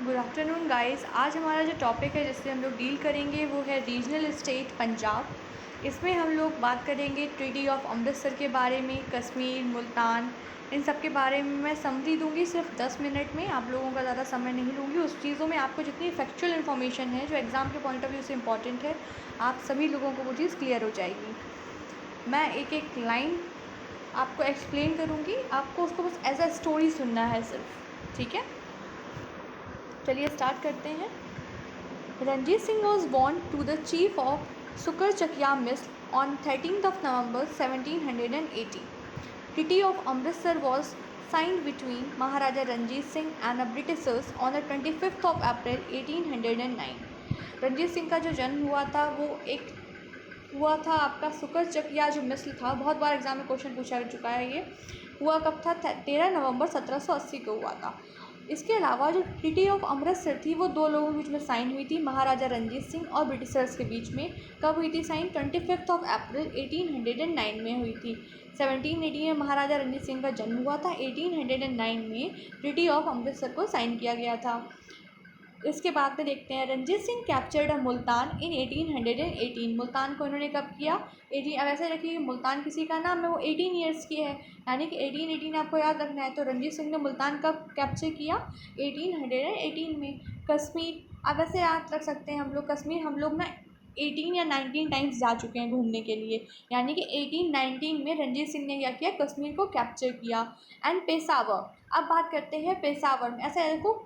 Good afternoon guys. आज हमारा जो टॉपिक है जिससे हम लोग डील करेंगे वो है रीजनल स्टेट पंजाब। इसमें हम लोग बात करेंगे ट्रीटी ऑफ अमृतसर के बारे में, कश्मीर, मुल्तान, इन सब के बारे में मैं समरी दूंगी सिर्फ 10 मिनट में। आप लोगों का ज़्यादा समय नहीं लूँगी। उस चीज़ों में आपको जितनी फैक्चुअल इन्फॉर्मेशन है जो एग्ज़ाम के पॉइंट ऑफ व्यू से इंपॉर्टेंट है, आप सभी लोगों को वो चीज़ क्लियर हो जाएगी। मैं एक एक लाइन आपको एक्सप्लेन करूँगी, आपको उसको बस एज अ स्टोरी सुनना है सिर्फ, ठीक है। चलिए स्टार्ट करते हैं। Ranjit Singh was born to the chief of Sukar Chakya Misl on 13th of November 1780. Treaty of Amritsar was signed between Maharaja Ranjit Singh and the Britishers on the 25th of April 1809. Ranjit Singh का जो जन्म हुआ था वो एक हुआ था आपका सुकर चकिया जो मिस्ल था, बहुत बार एग्जाम में क्वेश्चन पूछा जा चुका है। ये हुआ कब था? 13 नवंबर 1780 को हुआ था। इसके अलावा जो ट्रीटी ऑफ अमृतसर थी वो दो लोगों के बीच में साइन हुई थी, महाराजा रंजीत सिंह और ब्रिटिशर्स के बीच में। कब हुई थी साइन? 25 ऑफ अप्रैल 1809 में हुई थी। 1780 में महाराजा रंजीत सिंह का जन्म हुआ था। 1809 में ट्रीटी ऑफ अमृतसर को साइन किया गया था। इसके बाद में देखते हैं, रंजीत सिंह कैप्चर्ड मुल्तान इन 1818। मुल्तान को इन्होंने कब किया? 18। अब ऐसे रखिए मुल्तान किसी का नाम है, वो 18 ईयर्स की है, यानी कि 1818 आपको याद रखना है। तो रंजीत सिंह ने मुल्तान कब कैप्चर किया? 1818 में। कश्मीर, अब ऐसे याद रख सकते हैं हम लोग, कश्मीर हम लोग ना 18 या 19 टाइम्स जा चुके हैं घूमने के लिए, यानी कि 1819 में रंजीत सिंह ने क्या किया? कश्मीर को कैप्चर किया। एंड पेशावर, अब बात करते हैं पेशावर में। ऐसे देखो,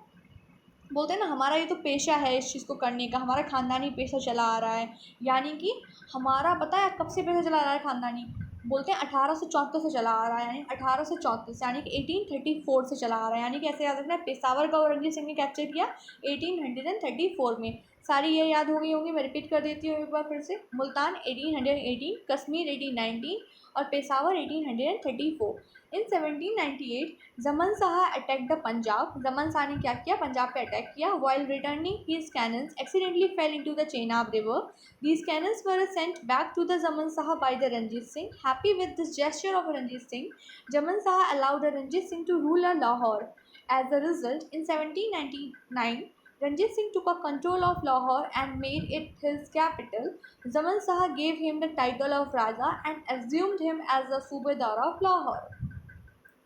बोलते हैं ना हमारा ये तो पेशा है इस चीज़ को करने का, हमारा ख़ानदानी पेशा चला आ रहा है। यानी कि हमारा पता है कब से पेशा चला आ रहा है ख़ानदानी? बोलते हैं 1834 से चला आ रहा है, यानी 1834 यानी कि 1834 से चला आ रहा है। यानी कि ऐसे याद रखना है, पेशावर का रंजीत सिंह ने कैप्चर किया 1834 में। सारी ये याद हो गई होंगी, मैं रिपीट कर देती हूँ एक बार फिर से। मुल्तान 1818, कश्मीर 1819 और पेशावर 1834। इन 1798 जमन शाह अटैक द पंजाब। जमन शाह ने क्या किया? पंजाब पे अटैक किया। While returning his cannons accidentally fell into the Chenab river. These cannons were sent back to the Zaman Shah by the Ranjit Singh. Happy with this gesture of Ranjit Singh, Zaman Shah allowed the Ranjit Singh to rule Lahore. As a result, in 1799, Ranjit Singh took up control of Lahore and made it his capital. Zaman Shah gave him the title of Raja and assumed him as the Subedar of Lahore.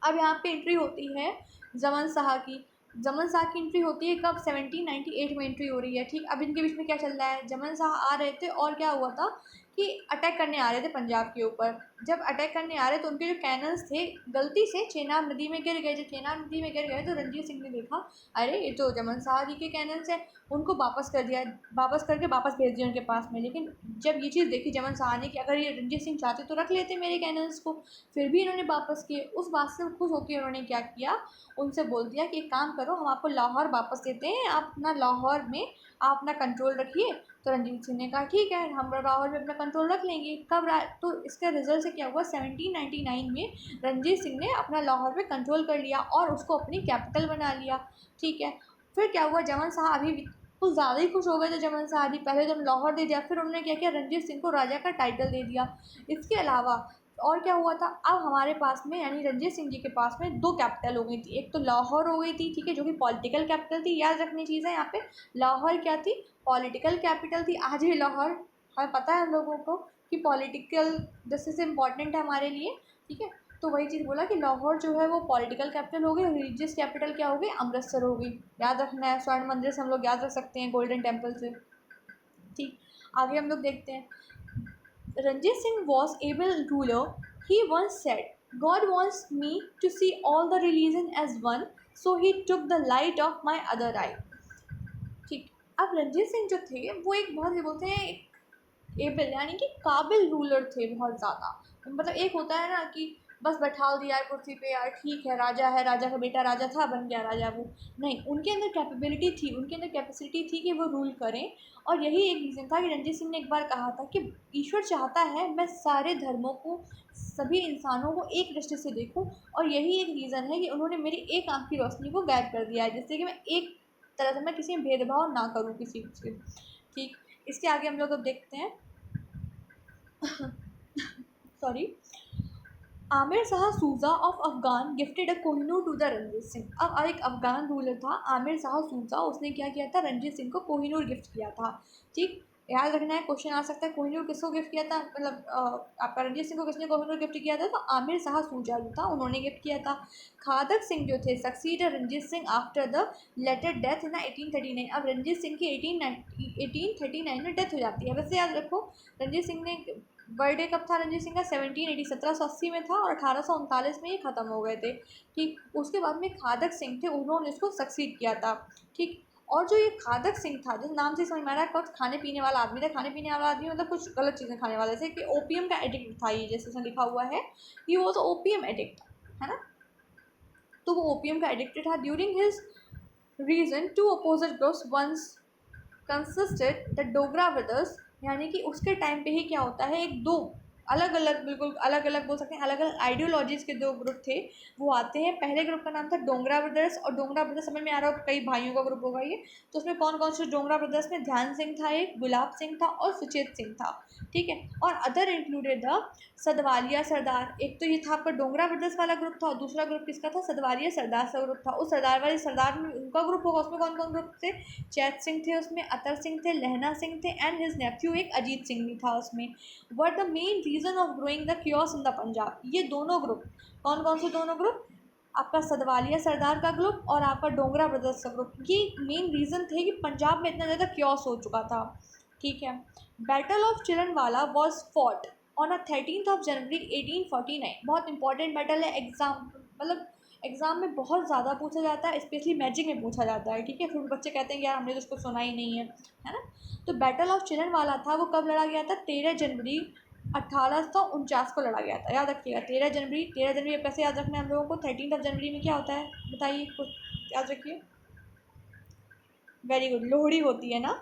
अब यहाँ पे entry होती है जमन शाह की। जमन शाह की entry होती है कब? 1798 में एंट्री हो रही है, ठीक। अब इनके बीच में क्या चल रहा है? जमन शाह आ रहे थे और क्या हुआ था कि अटैक करने आ रहे थे पंजाब के ऊपर। जब अटैक करने आ रहे तो उनके जो कैनन्स थे गलती से चेनाब नदी में गिर गए। जब चेनाब नदी में गिर गए तो रंजीत सिंह ने देखा, अरे ये तो जमन शाह जी के कैनन्स हैं। उनको वापस कर दिया, वापस करके वापस भेज दिया उनके पास में। लेकिन जब ये चीज़ देखी जमन शाह ने कि अगर ये रंजीत सिंह चाहते तो रख लेते मेरे कैनन्स को, फिर भी इन्होंने वापस किए। उस बात से खुश होकर उन्होंने क्या किया? उनसे बोल दिया कि एक काम करो, हम आपको लाहौर वापस देते हैं, आप अपना लाहौर में आप अपना कंट्रोल रखिए। तो रंजीत सिंह ने कहा ठीक है, हम लाहौर में अपना कंट्रोल रख लेंगे। कब? तो इसका रिजल्ट से क्या हुआ? 1799 में रंजीत सिंह ने अपना लाहौर में कंट्रोल कर लिया और उसको अपनी कैपिटल बना लिया, ठीक है। फिर क्या हुआ? जमन शाह अभी कुछ ज़्यादा ही खुश हो गए थे। जमन शाह जी पहले तो लाहौर दे दिया, फिर उन्होंने क्या किया? रंजीत सिंह को राजा का टाइटल दे दिया। इसके अलावा और क्या हुआ था? अब हमारे पास में यानी रंजीत सिंह जी के पास में दो कैपिटल हो गई थी। एक तो लाहौर हो गई थी, ठीक है, जो कि पॉलिटिकल कैपिटल थी। याद रखनी चीज़ है यहाँ पे, लाहौर क्या थी? पॉलिटिकल कैपिटल थी। आज भी लाहौर, हमें पता है हम लोगों को कि पॉलिटिकल जस्टिस इम्पॉर्टेंट है हमारे लिए, ठीक है। तो वही चीज़ बोला कि लाहौर जो है वो पॉलिटिकल कैपिटल हो गई और रिलीजियस कैपिटल क्या हो गई? अमृतसर हो गई। याद रखना है, स्वर्ण मंदिर से हम लोग याद रख सकते हैं, गोल्डन टेम्पल से, ठीक। आगे हम लोग देखते हैं, Ranjit Singh was able ruler. He once said, God wants me to see all the religion as one, so he took the light of my other eye. ठीक। अब रंजीत सिंह जो थे वो एक बहुत ही बोलते हैं एबल यानी कि काबिल रूलर थे बहुत ज़्यादा। मतलब एक होता है ना कि बस बैठा दिया है कुर्सी पे, यार ठीक है, राजा है, राजा का बेटा राजा था, बन गया राजा। वो नहीं, उनके अंदर कैपेबिलिटी थी, उनके अंदर कैपेसिटी थी कि वो रूल करें। और यही एक रीज़न था कि रंजीत सिंह ने एक बार कहा था कि ईश्वर चाहता है मैं सारे धर्मों को, सभी इंसानों को एक दृष्टि से देखूं। और यही एक रीज़न है कि उन्होंने मेरी एक आँख की रोशनी को गायब कर दिया है, जिससे कि मैं एक तरह से मैं किसी में भेदभाव ना करूँ किसी से, ठीक। इसके आगे हम लोग अब देखते हैं sorry. Amir Shah Shuja of Afghan gifted a Kohinoor to the Ranjit Singh. अब एक अफगान रूलर था आमिर शाह सूजा, उसने क्या किया था, रंजीत सिंह को कोहिनूर गिफ्ट किया था। ठीक, याद रखना है, क्वेश्चन आ सकता है कोहिनूर किसको गिफ्ट किया था, मतलब आपका रंजीत सिंह को किसने कोहिनूर गिफ्ट किया था, तो आमिर शाह सूजा जो था उन्होंने गिफ्ट किया था। खादक सिंह जो थे succeeded Ranjit Singh after the latter death in 1839। अब रंजीत सिंह की 1839 में डेथ हो जाती है। वैसे याद रखो रंजीत सिंह ने बर्थडे कब था रंजीत सिंह का, 1780 में था और 1839 में ये ख़त्म हो गए थे। ठीक, उसके बाद में खादक सिंह थे, उन्होंने इसको सक्सीड किया था। ठीक, और जो ये खादक सिंह था, जिस नाम से समझ में आ रहा है कुछ खाने पीने वाला आदमी था, खाने पीने वाला आदमी मतलब कुछ गलत चीज़ें खाने वाला, जैसे कि ओपियम का एडिक्ट था ये, जैसे उसमें लिखा हुआ है ही वॉज ओपियम एडिक्ट, है ना। तो वो ओपियम का एडिक्टेड था। During his reign two opposite groups once consisted the Dogra brothers, यानी कि उसके टाइम पे ही क्या होता है, एक दो अलग अलग, बिल्कुल अलग अलग बोल सकते हैं, अलग अलग आइडियोलॉजीज़ के दो ग्रुप थे वो आते हैं। पहले ग्रुप का नाम था डोगरा ब्रदर्स, और डोगरा ब्रदर्स समझ में आ रहा हो कई भाइयों का ग्रुप होगा ये। तो उसमें कौन कौन से डोगरा ब्रदर्स में ध्यान सिंह था, एक गुलाब सिंह था और सुचेत सिंह था। ठीक है, और अदर इंक्लूडेड द सदवालिया सरदार। एक तो ये था आपका डोगरा ब्रदर्स वाला ग्रुप था, और दूसरा ग्रुप किसका था, सदवालिया सरदार का ग्रुप था। उस सरदार वाले सरदार में उनका ग्रुप होगा, उसमें कौन कौन ग्रुप थे, चैत सिंह थे उसमें, अतर सिंह थे, लहना सिंह थे, एंड हिज नेफ्यू एक अजीत सिंह भी था उसमें। Were the main reason of growing the chaos in the Punjab. ये दोनों ग्रुप, कौन कौन से दोनों ग्रुप, आपका सदवालिया सरदार का ग्रुप और आपका डोगरा ब्रदर्स का ग्रुप, ये मेन रीज़न थे कि पंजाब में इतना ज़्यादा क्योस हो चुका था। ठीक है, battle of Chillianwala was fought on a 13 January 1849। बहुत इंपॉर्टेंट बैटल है, एग्जाम मतलब एग्ज़ाम में बहुत ज़्यादा पूछा जाता है, स्पेशली मैजिक में पूछा जाता है। ठीक है, फिर बच्चे कहते हैं कि यार हमने तो उसको सुना ही नहीं है ना। तो बैटल ऑफ चिरनवाला था वो कब लड़ा गया था, 13 जनवरी 1849 को लड़ा गया था। याद रखिएगा 13 जनवरी कैसे याद रखना है हम लोगों को, 13 जनवरी में क्या होता है बताइए कुछ याद रखिए। वेरी गुड, लोहड़ी होती है ना।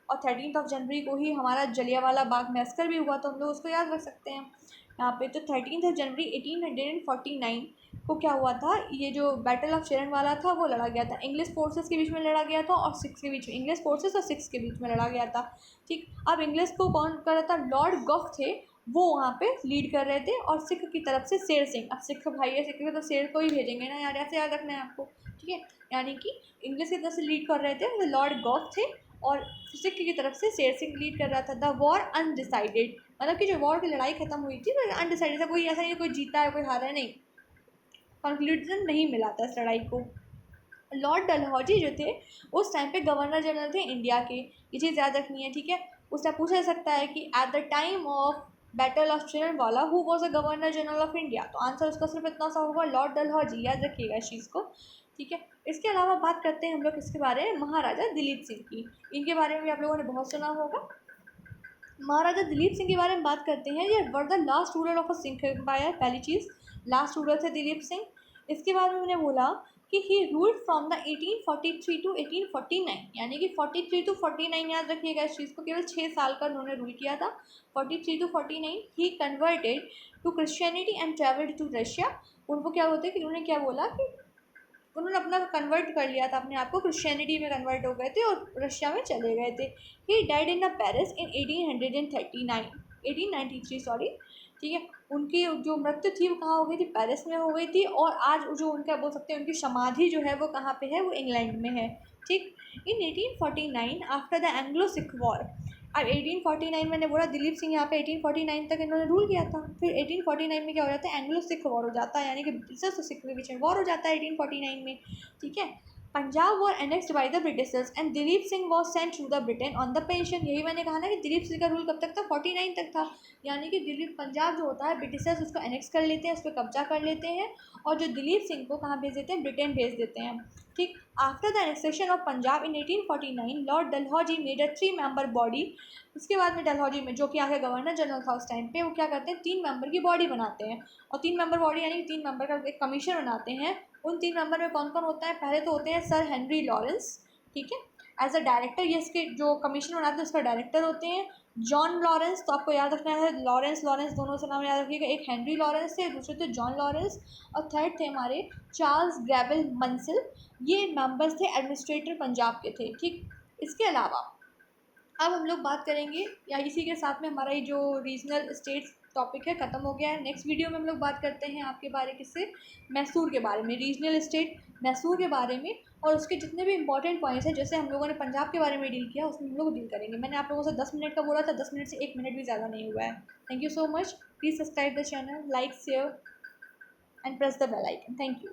और 13 जनवरी को ही हमारा जलियांवाला बाग मैसकर भी हुआ, तो हम लोग उसको याद रख सकते हैं यहाँ पे। तो 13 जनवरी 1849 को क्या हुआ था, ये जो बैटल ऑफ चिरनवाला था वो लड़ा गया था। इंग्लिश फोर्सेस के बीच में लड़ा गया था और सिक्स के बीच में, इंग्लिश फोर्सेस और सिक्स के बीच में लड़ा गया था। ठीक, अब इंग्लिश को कौन कर रहा था, लॉर्ड गॉफ थे, वो वहाँ पे लीड कर रहे थे, और सिख की तरफ से शेर सिंह। अब सिख भाई है, सिख तो शेर को ही भेजेंगे ना यार, ऐसे याद रखना है आपको। ठीक है, यानी कि इंग्लिश की तरफ से लीड कर रहे थे वो लॉर्ड गॉफ थे, और सिख की तरफ से शेर सिंह लीड कर रहा था। द वॉर अनडिसाइडेड, मतलब कि जो वॉर की लड़ाई खत्म हुई थी वो अनडिसाइडेड था, कोई ऐसा नहीं कोई जीता है कोई हारा है, नहीं, कंक्लूजन नहीं मिला था इस लड़ाई को। लॉर्ड डलहौजी जो थे उस टाइम पे गवर्नर जनरल थे इंडिया के, ये चीज़ याद रखनी है। ठीक है, उससे पूछा जा सकता है कि at the time of battle of Chillianwala who was a governor general of India, तो आंसर उसका सिर्फ इतना सा होगा, लॉर्ड डलहौजी, याद रखिएगा इस चीज़ को। ठीक है, इसके अलावा बात करते हैं हम लोग किसके बारे में, महाराजा दिलीप सिंह की। इनके बारे में भी आप लोगों ने बहुत सुना होगा। महाराजा दिलीप सिंह के बारे में बात करते हैं, ये were the last ruler of a Singh empire, पहली चीज़ लास्ट रूलर थे दिलीप सिंह। इसके बाद में मैंने बोला कि he ruled from the 1843 to 1849, यानी कि 43 टू 49, याद रखिएगा इस चीज़ को, केवल 6 साल का उन्होंने रूल किया था। 43 to 49 he converted to Christianity and travelled to Russia. उनको क्या होता है कि उन्होंने क्या बोला कि उन्होंने अपना कन्वर्ट कर लिया था, अपने आप को क्रिश्चियनिटी में कन्वर्ट हो गए थे और रशिया में चले गए थे। He died in the Paris in 1839 1893 sorry. ठीक है, उनकी जो मृत्यु थी वो कहाँ हो गई थी, पेरिस में हो गई थी, और आज जो उनका बोल सकते हैं उनकी समाधि जो है वो कहाँ पे है, वो इंग्लैंड में है। ठीक, इन 1849 after the Anglo Sikh war. अब 1849 मैंने बोला दिलीप सिंह यहाँ पे 1849 तक इन्होंने रूल किया था, फिर 1849 में क्या हो जाता है, एंग्लो सिख वॉर हो जाता है, यानी कि ब्रिटिशर्स और सिख के बीच में वॉर हो जाता है 1849 में। ठीक है, Punjab was annexed by the Britishers and Dilip Singh was sent to the Britain on the pension. यही मैंने कहा ना कि दिलीप सिंह का रूल कब तक था, 49 तक था, यानी कि दिलीप पंजाब जो होता है ब्रिटिशर्स उसको एनेक्स कर लेते हैं, उस पर कब्जा कर लेते हैं, और जो दिलीप सिंह को कहाँ भेज देते हैं, ब्रिटेन भेज देते हैं। ठीक, after the annexation of Punjab in 1849 Lord Dalhousie made a 3 member body. उसके बाद में डलहौजी में जो कि आगे गवर्नर जनरल था उस टाइम पे, वो क्या करते हैं 3 मेंबर की बॉडी बनाते हैं, और 3 मेंबर बॉडी यानी कि 3 मेंबर का एक कमीशन बनाते हैं। उन 3 मेंबर में कौन कौन होता है, पहले तो होते हैं सर हेनरी लॉरेंस, ठीक है, एज अ डायरेक्टर, ये इसके जो कमीशन बनाते हैं उसका डायरेक्टर होते हैं। जॉन लॉरेंस, तो आपको याद रखना है लॉरेंस लॉरेंस दोनों से नाम याद रखिएगा, एक हेनरी लॉरेंस थे, दूसरे थे जॉन लॉरेंस, और थर्ड थे हमारे चार्ल्स ग्रेविल मंसिल। ये मेंबर्स थे एडमिनिस्ट्रेटर पंजाब के थे। ठीक, इसके अलावा अब हम लोग बात करेंगे या इसी के साथ में हमारा ये जो रीजनल स्टेट्स टॉपिक है ख़त्म हो गया है। नेक्स्ट वीडियो में हम लोग बात करते हैं आपके बारे किससे, मैसूर के बारे में, रीजनल स्टेट मैसूर के बारे में, और उसके जितने भी इंपॉर्टेंट पॉइंट्स हैं। जैसे हम लोगों ने पंजाब के बारे में डील किया, उसमें हम लोग डील करेंगे। मैंने आप लोगों से 10 मिनट का बोला था, 10 मिनट से 1 मिनट भी ज़्यादा नहीं हुआ है। Thank you so much. Please subscribe the channel, like, share and press the bell icon. Thank you.